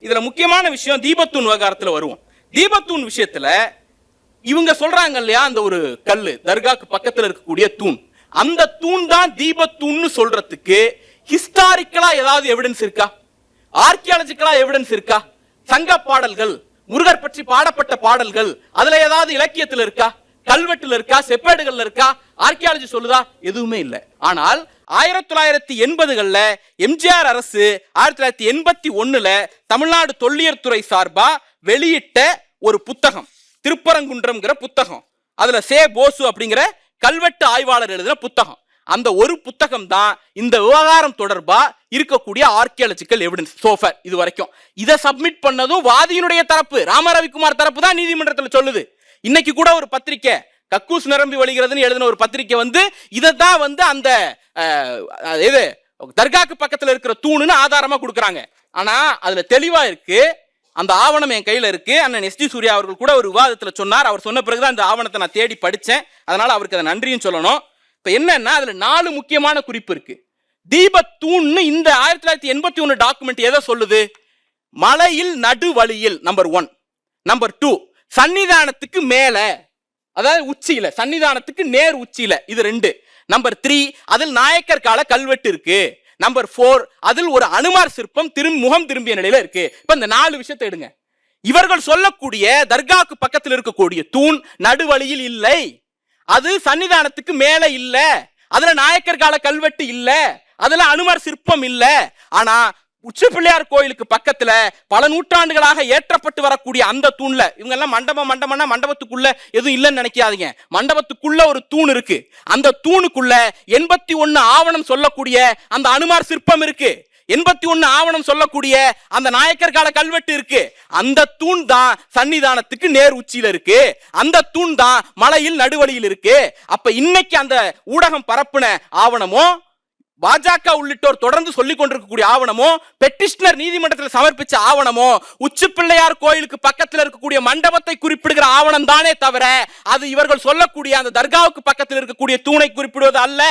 இதுல முக்கியமான விஷயம் தீபத்தூண் விவகாரத்துல வருவோம். தீபத்தூண் விஷயத்துல இவங்க சொல்றாங்க இல்லையா, அந்த ஒரு கல்லு தர்காக்கு பக்கத்துல இருக்கக்கூடிய தூண், அந்த தூண் தான் தீபத்தூண் சொல்றதுக்கு ஹிஸ்டாரிக்கலா ஏதாவது எவிடன்ஸ் இருக்கா? ஆர்கியாலஜிக்கலா எவிடன்ஸ் இருக்கா? சங்க பாடல்கள், முருகர் பற்றி பாடப்பட்ட பாடல்கள், அதுல ஏதாவது இலக்கியத்துல இருக்கா? கல்வெட்டுல இருக்கா? செப்பேடுகள்ல இருக்கா? ஆர்கியாலஜி சொல்லுதா? எதுவுமே இல்லை. ஆனால் 1980கள்ல எம்ஜிஆர் அரசு 1981ல தமிழ்நாடு தொல்லியல் துறை சார்பா வெளியிட்ட ஒரு புத்தகம், திருப்பரங்குன்றம்ங்கிற புத்தகம், அதுல சே போசு அப்படிங்கிற கல்வெட்டு ஆய்வாளர் எழுதின புத்தகம். அந்த ஒரு புத்தகம் தான் இந்த விவகாரம் தொடர்பா இருக்கக்கூடிய ஆர்கியாலஜிக்கல் எவிடன்ஸ் சோஃபர். இது வரைக்கும் இதை சப்மிட் பண்ணதும் வாதியினுடைய தரப்பு, ராம ரவிக்குமார் தரப்பு தான் நீதிமன்றத்தில் சொல்லுது. இன்னைக்கு கூட ஒரு பத்திரிக்கை, கக்கூஸ் நிரம்பி வழிகிறதுன்னு எழுதின ஒரு பத்திரிக்கை இதைதான் அந்த இது தர்காக்கு பக்கத்துல இருக்கிற தூணுன்னு ஆதாரமா கொடுக்குறாங்க. ஆனா அதுல தெளிவா இருக்கு, அந்த ஆவணம் என் கையில இருக்கு. அண்ணன் எஸ் டி சூர்யா அவர்கள் கூட ஒரு விவாதத்துல சொன்னார். அவர் சொன்ன பிறகுதான் அந்த ஆவணத்தை நான் தேடி படிச்சேன். அதனால அவருக்கு அதை நன்றியும் சொல்லணும். இப்ப என்னன்னா, அதுல 4 முக்கியமான குறிப்பு இருக்கு. தீபத்தூண் இந்த 1981 டாக்குமெண்ட் எதை சொல்லுது? மலையில் நடுவழியில், நம்பர் 1. நம்பர் 2, சன்னிதானத்துக்கு மேல, அதாவது உச்சியில, சன்னிதானத்துக்கு நேர் உச்சியில, இது 2. நம்பர் 3, அதில் நாயக்கர் கால கல்வெட்டு இருக்கு. நம்பர் 4, அதில் ஒரு அனுமார் சிற்பம் முகம் திரும்பிய நிலையில இருக்கு. இப்ப இந்த 4 விஷயத்தை எடுங்க. இவர்கள் சொல்லக்கூடிய தர்காவுக்கு பக்கத்தில் இருக்கக்கூடிய தூண் நடுவழியில் இல்லை, அது சன்னிதானத்துக்கு மேல இல்ல, அதுல நாயக்கர் கால கல்வெட்டு இல்ல, அதுல அனுமார் சிற்பம் இல்ல. ஆனா உச்சி பிள்ளையார் கோயிலுக்கு பக்கத்துல பல நூற்றாண்டுகளாக ஏற்றப்பட்டு வரக்கூடிய அந்த தூண்ல, இவங்க எல்லாம் மண்டபம்னா மண்டபத்துக்குள்ள எதுவும் இல்லைன்னு நினைக்காதீங்க, மண்டபத்துக்குள்ள ஒரு தூண் இருக்கு. அந்த தூணுக்குள்ள 81 ஆவணம் சொல்லக்கூடிய அந்த அனுமார் சிற்பம் இருக்கு, 81 ஆவணம் சொல்லக்கூடிய அந்த நாயக்கர் கால கல்வெட்டு இருக்கு. அந்த தூண் தான் சன்னிதானத்துக்கு நேர் உச்சியில இருக்கு, அந்த தூண் தான் மலையில் நடுவழியில் இருக்கு. அப்ப இன்னைக்கு அந்த ஊடகம் பரப்புன ஆவணமோ, பாஜக உள்ளிட்டோர் தொடர்ந்து சொல்லிக் கொண்டிருக்கக்கூடிய ஆவணமோ, பெட்டிஷனர் நீதிமன்றத்தில் சமர்ப்பிச்ச ஆவணமோ, உச்சி பிள்ளையார் கோயிலுக்கு பக்கத்தில் இருக்கக்கூடிய மண்டபத்தை குறிப்பிடுகிற ஆவணம் தானே தவிர அது இவர்கள் சொல்லக்கூடிய அந்த தர்காவுக்கு பக்கத்தில் இருக்கக்கூடிய தூணை குறிப்பிடுவது அல்ல.